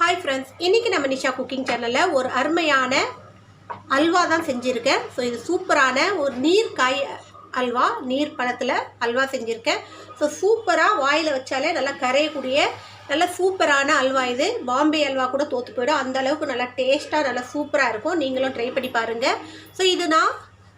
Hi friends, இன்றைக்கி நம்ம Nisha cooking சேனலில் ஒரு அருமையான அல்வா தான் செஞ்சுருக்கேன். ஸோ இது சூப்பரான ஒரு நீர்காய் அல்வா, நீர் பழத்தில் அல்வா செஞ்சுருக்கேன். ஸோ சூப்பராக வாயில் வச்சாலே நல்லா கரையக்கூடிய நல்ல சூப்பரான அல்வா. இது பாம்பே அல்வா கூட தோற்று போயிடும், அந்தளவுக்கு நல்லா டேஸ்ட்டாக நல்லா சூப்பராக இருக்கும். நீங்களும் ட்ரை பண்ணி பாருங்கள். ஸோ இது நான்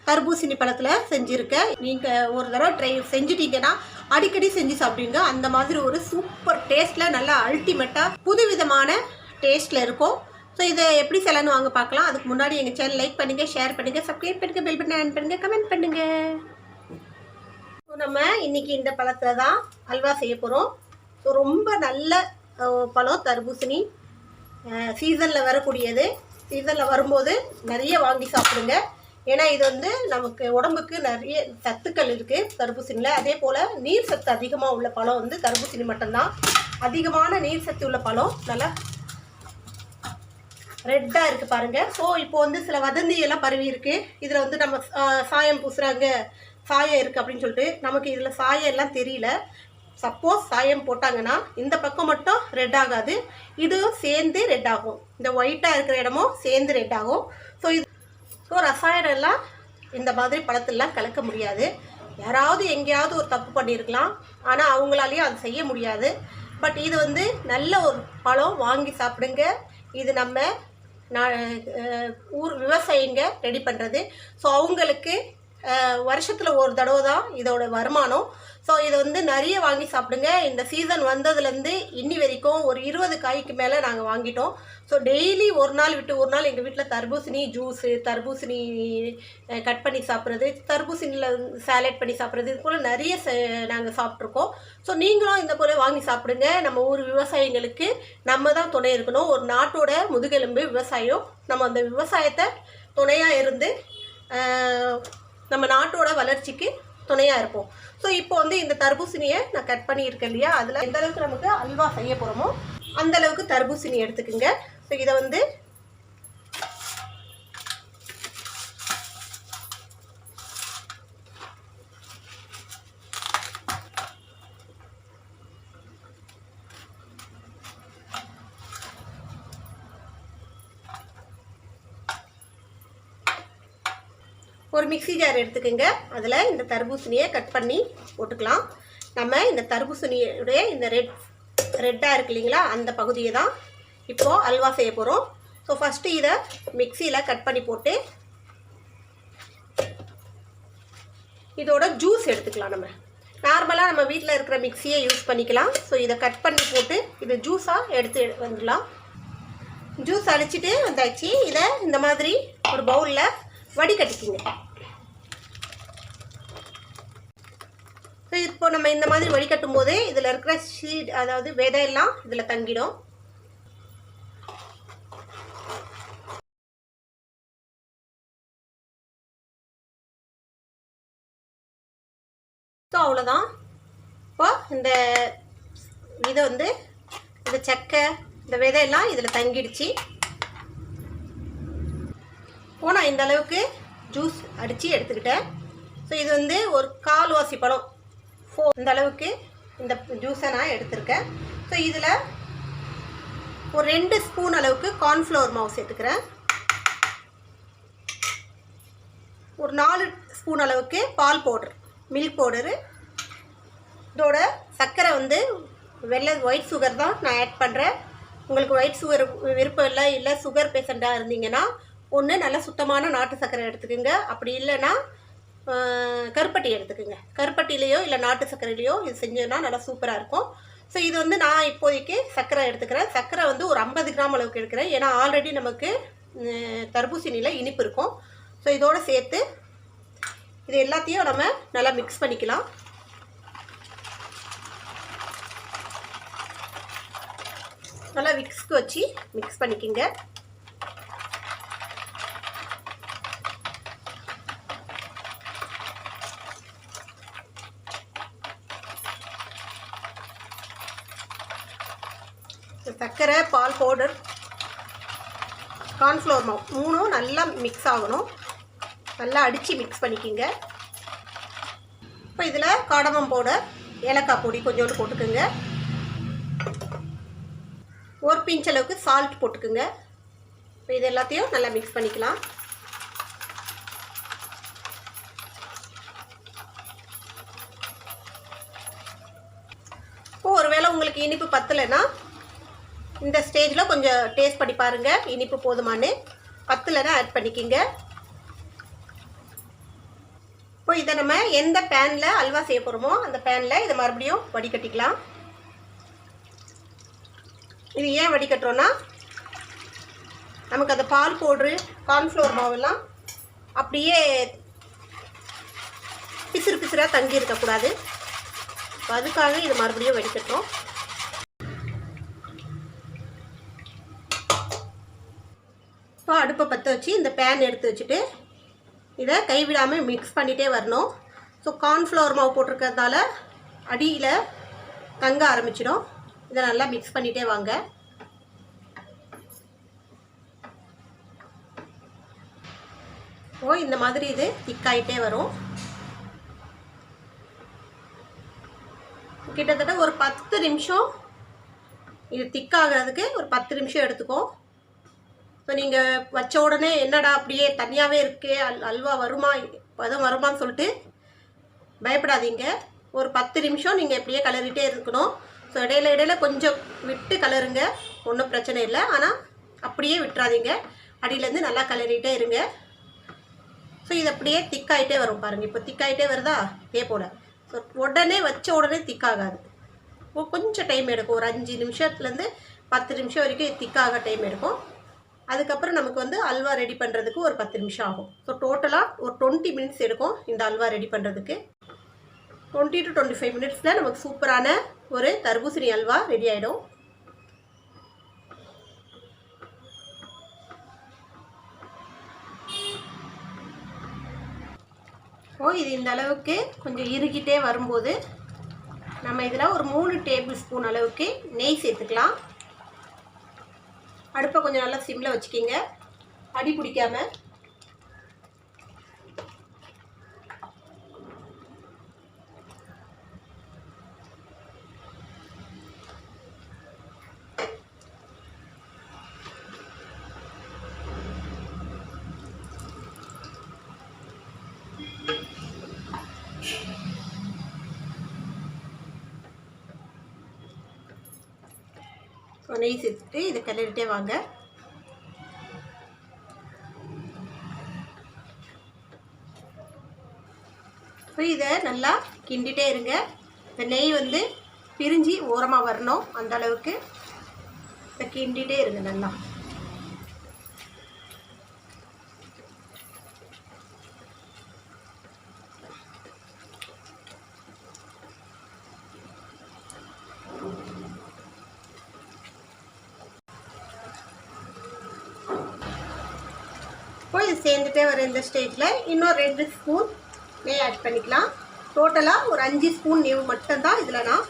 தர்பூசணி பழத்தில் செஞ்சுருக்கேன். நீங்கள் ஒரு தடவை ட்ரை செஞ்சுட்டீங்கன்னா அடிக்கடி செஞ்சு சாப்பிடுவீங்க. அந்த மாதிரி ஒரு சூப்பர் டேஸ்ட்டில் நல்லா அல்டிமேட்டாக புதுவிதமான டேஸ்ட்டில் இருக்கும். ஸோ இதை எப்படி செய்யலான்னு வாங்க பார்க்கலாம். அதுக்கு முன்னாடி எங்கள் சேனல் லைக் பண்ணுங்கள், ஷேர் பண்ணுங்கள், சப்ஸ்கிரைப் பண்ணுங்கள், பெல் பட்டன் ஆன் பண்ணுங்கள், கமெண்ட் பண்ணுங்கள். ஸோ நம்ம இன்றைக்கி இந்த பழத்தில் தான் அல்வா செய்ய போகிறோம். ஸோ ரொம்ப நல்ல பழம் தர்பூசணி, சீசனில் வரக்கூடியது. சீசனில் வரும்போது நிறைய வாங்கி சாப்பிடுங்க. ஏன்னா இது வந்து நமக்கு உடம்புக்கு நிறைய சத்துக்கள் இருக்குது தர்பூசணியில். அதே போல் நீர் சத்து அதிகமாக உள்ள பழம் வந்து தர்பூசணி மட்டும்தான். அதிகமான நீர் சத்து உள்ள பழம், நல்லா ரெட்டாக இருக்குது பாருங்கள். ஸோ இப்போ வந்து சில வதந்தியெல்லாம் பரவி இருக்குது. இதில் வந்து நம்ம சாயம் பூசுகிறாங்க, சாயம் இருக்குது அப்படின்னு சொல்லிட்டு. நமக்கு இதில் சாயம் எல்லாம் தெரியல. சப்போஸ் சாயம் போட்டாங்கன்னா இந்த பக்கம் மட்டும் ரெட் ஆகாது, இதுவும் சேர்ந்து ரெட் ஆகும். இந்த ஒயிட்டாக இருக்கிற இடமும் சேர்ந்து ரெட் ஆகும். ஸோ ரசாயனம் எல்லாம் இந்த மாதிரி பழத்தெல்லாம் கலக்க முடியாது. யாராவது எங்கேயாவது ஒரு தப்பு பண்ணியிருக்கலாம், ஆனால் அவங்களாலேயும் அது செய்ய முடியாது. பட் இது வந்து நல்ல ஒரு பழம், வாங்கி சாப்பிடுங்க. இது நம்ம ஊர் விவசாயிங்க ரெடி பண்ணுறது. ஸோ அவங்களுக்கு வருஷத்தில் ஒரு தடவை தான் இதோட வருமானம். ஸோ இதை வந்து நிறைய வாங்கி சாப்பிடுங்க. இந்த சீசன் வந்ததுலேருந்து இன்னி வரைக்கும் ஒரு 20 காய்க்கு மேலே நாங்கள் வாங்கிட்டோம். ஸோ டெய்லி ஒரு நாள் விட்டு ஒரு நாள் எங்கள் வீட்டில் தர்பூசணி ஜூஸு, தர்பூசணி கட் பண்ணி சாப்பிட்றது, தர்பூசணியில் சாலட் பண்ணி சாப்பிட்றது, இது போல் நிறைய நாங்கள் சாப்பிட்ருக்கோம். ஸோ நீங்களும் இந்த போல் வாங்கி சாப்பிடுங்க. நம்ம ஊர் விவசாயிங்களுக்கு நம்ம தான் துணை இருக்கணும். ஒரு நாட்டோட முதுகெலும்பு விவசாயம். நம்ம அந்த விவசாயத்தை துணையாக இருந்து நம்ம நாட்டோட வளர்ச்சிக்கு துணையாக இருப்போம். ஸோ இப்போ வந்து இந்த தர்பூசணியை நான் கட் பண்ணியிருக்கேன் இல்லையா, அதில் எந்த அளவுக்கு நமக்கு அல்வா செய்ய போகிறோமோ அந்தளவுக்கு தர்பூசணி எடுத்துக்குங்க. ஸோ இதை வந்து ஒரு மிக்ஸி ஜார் எடுத்துக்கோங்க. அதில் இந்த தர்பூசணியை கட் பண்ணி போட்டுக்கலாம். நம்ம இந்த தர்பூசணியுடைய இந்த ரெட்டாக இருக்கு இல்லைங்களா, அந்த பகுதியை தான் இப்போது அல்வா செய்ய போகிறோம். ஸோ ஃபஸ்ட்டு இதை மிக்ஸியில் கட் பண்ணி போட்டு இதோட ஜூஸ் எடுத்துக்கலாம். நம்ம நார்மலாக நம்ம வீட்டில் இருக்கிற மிக்ஸியை யூஸ் பண்ணிக்கலாம். ஸோ இதை கட் பண்ணி போட்டு இதை ஜூஸாக எடுத்து வந்துடலாம். ஜூஸ் அடிச்சுட்டு வந்தாச்சு. இதை இந்த மாதிரி ஒரு பவுலில் வடிகட்டிக்கிங்க. ஸோ இப்போ நம்ம இந்த மாதிரி வடிகட்டும் போது இதில் இருக்கிற சீட், அதாவது விதையெல்லாம் இதில் தங்கிடும். ஸோ அவ்வளோதான். இப்போ இந்த இதை வந்து இந்த சக்கை, இந்த விதையெல்லாம் இதில் தங்கிடுச்சு. நான் இந்த அளவுக்கு ஜூஸ் அடித்து எடுத்துக்கிட்டேன். ஸோ இது வந்து ஒரு கால்வாசி பழம், இந்த அளவுக்கு இந்த ஜூஸை நான் எடுத்துருக்கேன். ஸோ இதில் ஒரு 2 ஸ்பூன் அளவுக்கு கார்ன்ஃப்ளவர் மாவு சேர்த்துக்கிறேன். ஒரு 4 ஸ்பூன் அளவுக்கு பால் பவுடர், மில்க் பவுடரு. இதோட சர்க்கரை வந்து ஒயிட் சுகர் தான் நான் ஆட் பண்ணுறேன். உங்களுக்கு ஒயிட் சுகர் விருப்பம் இல்லை சுகர் பேஷண்ட்டாக இருந்தீங்கன்னா ஒன்று நல்ல சுத்தமான நாட்டு சர்க்கரை எடுத்துக்கோங்க. அப்படி இல்லைன்னா கருப்பட்டி எடுத்துக்கோங்க. கருப்பட்டிலேயோ இல்லை நாட்டு சர்க்கரையிலையோ இது செஞ்சோன்னா நல்லா சூப்பராக இருக்கும். ஸோ இது வந்து நான் இப்போதைக்கு சர்க்கரை எடுத்துக்கிறேன். சர்க்கரை வந்து ஒரு 50 கிராம் அளவுக்கு எடுக்கிறேன். ஏன்னா ஆல்ரெடி நமக்கு தர்பூசணியில் இனிப்பு இருக்கும். ஸோ இதோடு சேர்த்து இது எல்லாத்தையும் நம்ம நல்லா மிக்ஸ் பண்ணிக்கலாம். நல்லா விக்ஸ்க்கு வச்சு மிக்ஸ் பண்ணிக்கோங்க. சர்க்கரை, பால் பவுடர், கார்ன்ஃப்ளவர் மாவு 3 நல்லா மிக்ஸ் ஆகணும். நல்லா அடித்து மிக்ஸ் பண்ணிக்கோங்க. இப்போ இதில் காடமம் பவுடர், ஏலக்காய் பொடி கொஞ்சோண்டு போட்டுக்கோங்க. ஒரு பிஞ்ச் அளவுக்கு சால்ட் போட்டுக்குங்க. இப்போ இது எல்லாத்தையும் நல்லா மிக்ஸ் பண்ணிக்கலாம். இப்போ ஒருவேளை உங்களுக்கு இனிப்பு பத்தலைன்னா இந்த ஸ்டேஜில் கொஞ்சம் டேஸ்ட் பண்ணி பாருங்கள், இனிப்பு போதுமானு. பத்தலைன்னா ஆட் பண்ணிக்கிங்க. இப்போ இதை நம்ம எந்த பேனில் அல்வா செய்ய போகிறோமோ அந்த பேனில் இதை மறுபடியும் வடிகட்டிக்கலாம். இது ஏன் வடிகட்டுறோன்னா, நமக்கு அந்த பால் பவுட்ரு, கார்ன்ஃப்ளவர் மாவெல்லாம் அப்படியே பிசுறு பிசுறாக தங்கி இருக்கக்கூடாது. அதுக்காக இது மறுபடியும் வடிகட்டுறோம். இப்போ அடுப்பை பற்ற வச்சு இந்த பேன் எடுத்து வச்சுட்டு இதை கைவிடாமல் மிக்ஸ் பண்ணிகிட்டே வரணும். ஸோ கார்ன்ஃப்ளவர் மாவு போட்டிருக்கிறதால அடியில் தங்க ஆரம்பிச்சிடும். இதை நல்லா மிக்ஸ் பண்ணிகிட்டே வாங்க. ஓ, இந்த மாதிரி இது திக்காயிட்டே வரும். கிட்டத்தட்ட ஒரு 10 நிமிஷம் இது திக்காகிறதுக்கு ஒரு 10 நிமிஷம் எடுத்துக்கும். இப்போ நீங்கள் வச்ச உடனே என்னடா அப்படியே தனியாகவே இருக்கே, அல்வா வருமா, பதம் வருமானு சொல்லிட்டு பயப்படாதீங்க. ஒரு 10 நிமிஷம் நீங்கள் எப்படியே கலரிட்டே இருக்கணும். ஸோ இடையில கொஞ்சம் விட்டு கலருங்க, ஒன்றும் பிரச்சனை இல்லை. ஆனால் அப்படியே விட்டுறாதீங்க, அடியிலேருந்து நல்லா கலரிட்டே இருங்க. ஸோ இது அப்படியே திக்காயிட்டே வரும் பாருங்கள். இப்போ திக்காயிட்டே வருதா, இதே போல். ஸோ உடனே வச்ச உடனே திக்காகாது, கொஞ்சம் டைம் எடுக்கும். ஒரு 5 நிமிஷத்துலேருந்து 10 நிமிஷம் வரைக்கும் திக்காக டைம் எடுக்கும். அதுக்கப்புறம் நமக்கு வந்து அல்வா ரெடி பண்ணுறதுக்கு ஒரு 10 நிமிஷம் ஆகும். ஸோ டோட்டலாக ஒரு 20 மினிட்ஸ் எடுக்கும் இந்த அல்வா ரெடி பண்ணுறதுக்கு. 20 to 25 மினிட்ஸில் நமக்கு சூப்பரான ஒரு தர்பூசணி அல்வா ரெடி ஆகிடும். இது இந்த அளவுக்கு கொஞ்சம் இறுகிட்டே வரும்போது நம்ம இதில் ஒரு 3 டேபிள் ஸ்பூன் அளவுக்கு நெய் சேர்த்துக்கலாம். அடுப்பை கொஞ்சம் நல்லா சிம்மில் வச்சுக்கிங்க, அடி பிடிக்காமல். நெய் சேர்த்துட்டு இதை கிளறிட்டே வாங்க. இப்போ இதை நல்லா கிண்டிகிட்டே இருங்க. இந்த நெய் வந்து பிரிஞ்சு ஓரமாக வரணும், அந்த அளவுக்கு இதை கிண்டிகிட்டே இருங்க நல்லா. இப்போ இது சேர்ந்துட்டே வர இந்த ஸ்டேஜில் இன்னும் 2 ஸ்பூன் நெய் ஆட் பண்ணிக்கலாம். டோட்டலாக ஒரு 5 ஸ்பூன் நெய் மட்டும்தான் இதில் நான்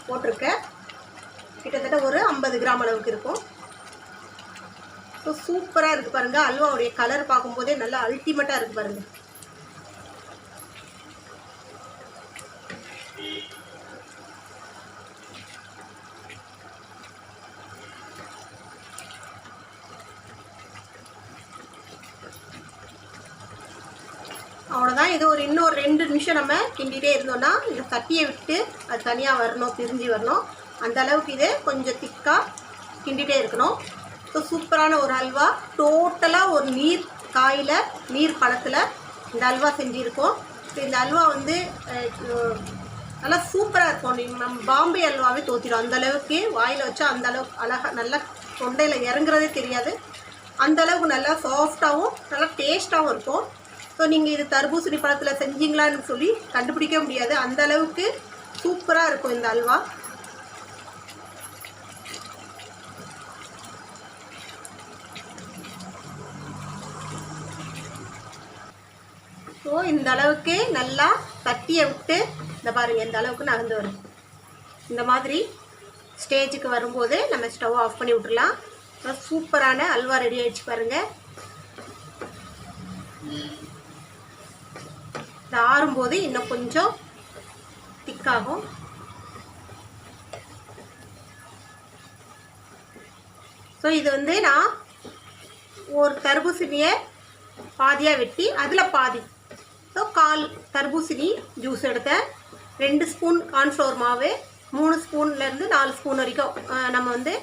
போட்டிருக்கேன். கிட்டத்தட்ட ஒரு 50 கிராம் அளவுக்கு இருக்கும். ஸோ சூப்பராக இருக்குது பாருங்கள். அல்வாவுடைய கலர் பார்க்கும்போதே நல்லா அல்டிமேட்டாக இருக்குது பாருங்கள். அவ்வளோதான். இது ஒரு இன்னும் 2 நிமிஷம் நம்ம கிண்டிகிட்டே இருந்தோம்னா இந்த சட்டியை விட்டு அது தனியாக வரணும், பிரிஞ்சு வரணும். அந்த அளவுக்கு இது கொஞ்சம் திக்காக கிண்டிகிட்டே இருக்கணும். ஸோ சூப்பரான ஒரு அல்வா, டோட்டலாக ஒரு நீர் காயில், நீர் பழத்தில் இந்த அல்வா செஞ்சுருக்கோம். ஸோ இந்த அல்வா வந்து நல்லா சூப்பராக இருக்கும். நம்ம பாம்பே அல்வாவே தோற்றிடும். அந்தளவுக்கு வாயில் வச்சா அந்தளவுக்கு அழகாக நல்லா தொண்டையில் இறங்குறதே தெரியாது. அந்தளவுக்கு நல்லா சாஃப்டாகவும் நல்லா டேஸ்ட்டாகவும் இருக்கும். ஸோ நீங்கள் இது தர்பூசணி பழத்தில் செஞ்சீங்களான்னு சொல்லி கண்டுபிடிக்க முடியாது, அந்த அளவுக்கு சூப்பராக இருக்கும் இந்த அல்வா. ஸோ இந்த அளவுக்கு நல்லா தட்டியை விட்டு இந்த பாருங்கள், இந்த அளவுக்கு நகர்ந்து வரும். இந்த மாதிரி ஸ்டேஜுக்கு வரும்போது நம்ம ஸ்டவ் ஆஃப் பண்ணி விட்டுடலாம். சூப்பரான அல்வா ரெடி ஆகிடுச்சு பாருங்கள். இது ஆறும்போது இன்னும் கொஞ்சம் திக்காகும். ஸோ இது வந்து நான் ஒரு தர்பூசணியை பாதியாக வெட்டி அதில் பாதி, ஸோ 1/4 தர்பூசணி ஜூஸ் எடுத்தேன். 2 ஸ்பூன் கார்ன்ஃப்ளவர் மாவு, 3 ஸ்பூன்லேருந்து 4 ஸ்பூன் வரைக்கும் நம்ம வந்து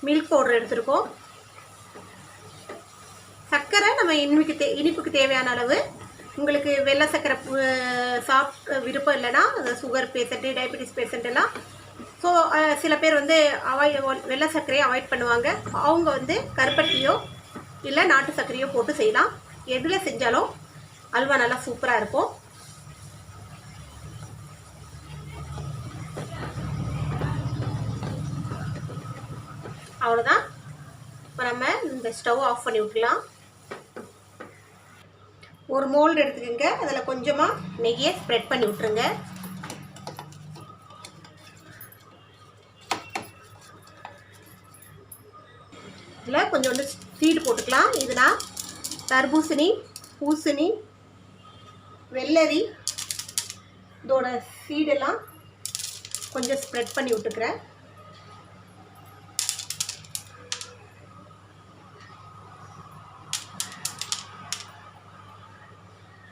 மில்க் பவுடர் எடுத்துருக்கோம். சர்க்கரை நம்ம இனிப்புக்கு தேவையான அளவு. உங்களுக்கு வெள்ளை சர்க்கரை விருப்பம் இல்லைன்னா அந்த சுகர் பேஷண்ட்டு, டயபெட்டிஸ் பேஷண்ட் எல்லாம், ஸோ சில பேர் வந்து வெள்ளை சர்க்கரையை அவாய்ட் பண்ணுவாங்க. அவங்க வந்து கருப்பட்டியோ இல்லை நாட்டு சர்க்கரையோ போட்டு செய்யலாம். எதில் செஞ்சாலும் அல்வா நல்லா சூப்பராக இருக்கும். அவ்வளோதான். இப்போ நம்ம இந்த ஸ்டவ் ஆஃப் பண்ணி விட்டுலாம். ஒரு மோல்டு எடுத்துக்கோங்க, அதில் கொஞ்சமாக நெய்யை ஸ்ப்ரெட் பண்ணி விட்டுருங்க. இதில் கொஞ்சோண்டு சீடு போட்டுக்கலாம். இது நான் தர்பூசணி, பூசணி, வெள்ளரி இதோட சீடெல்லாம் கொஞ்சம் ஸ்ப்ரெட் பண்ணி விட்டுக்கிறேன்.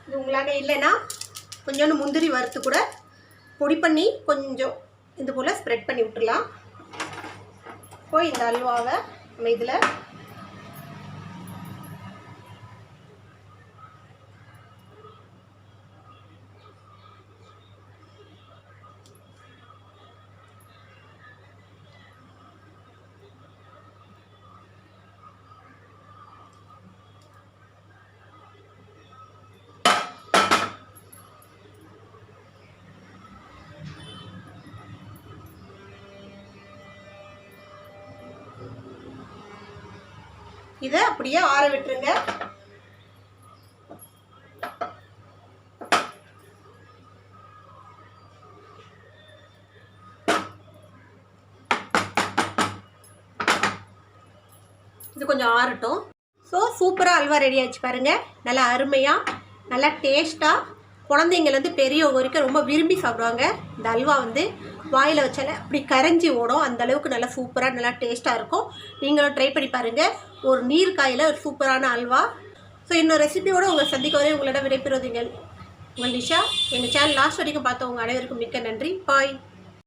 இது உங்களால் இல்லைன்னா கொஞ்சோண்டு முந்திரி வறுத்து கூட பொடி பண்ணி கொஞ்சம் இது போல் ஸ்ப்ரெட் பண்ணி விட்டுடலாம். இப்போ இந்த அல்வாவை நம்ம இதில் இதை அப்படியே ஆற விட்டுருங்க. இது கொஞ்சம் ஆறட்டும். ஸோ சூப்பராக அல்வா ரெடி ஆச்சு பாருங்கள். நல்லா அருமையாக, நல்லா டேஸ்ட்டாக, குழந்தைங்கலேருந்து பெரியவங்க வரைக்கும் ரொம்ப விரும்பி சாப்பிடுவாங்க. இந்த அல்வா வந்து வாயில் வச்சாலே அப்படி கரைஞ்சி ஓடும், அந்தளவுக்கு நல்லா சூப்பராக நல்லா டேஸ்ட்டாக இருக்கும். நீங்களும் ட்ரை பண்ணி பாருங்கள். ஒரு நீர்க்காயில் ஒரு சூப்பரான அல்வா. ஸோ இன்னொரு ரெசிபியோடு உங்களை சந்திக்க வரை உங்களிடம் விடைபெறுவீங்கள் உங்கள் நிஷா. எங்கள் சேனல் லாஸ்ட் வரைக்கும் பார்த்தவங்க அனைவருக்கும் மிக்க நன்றி. பாய்.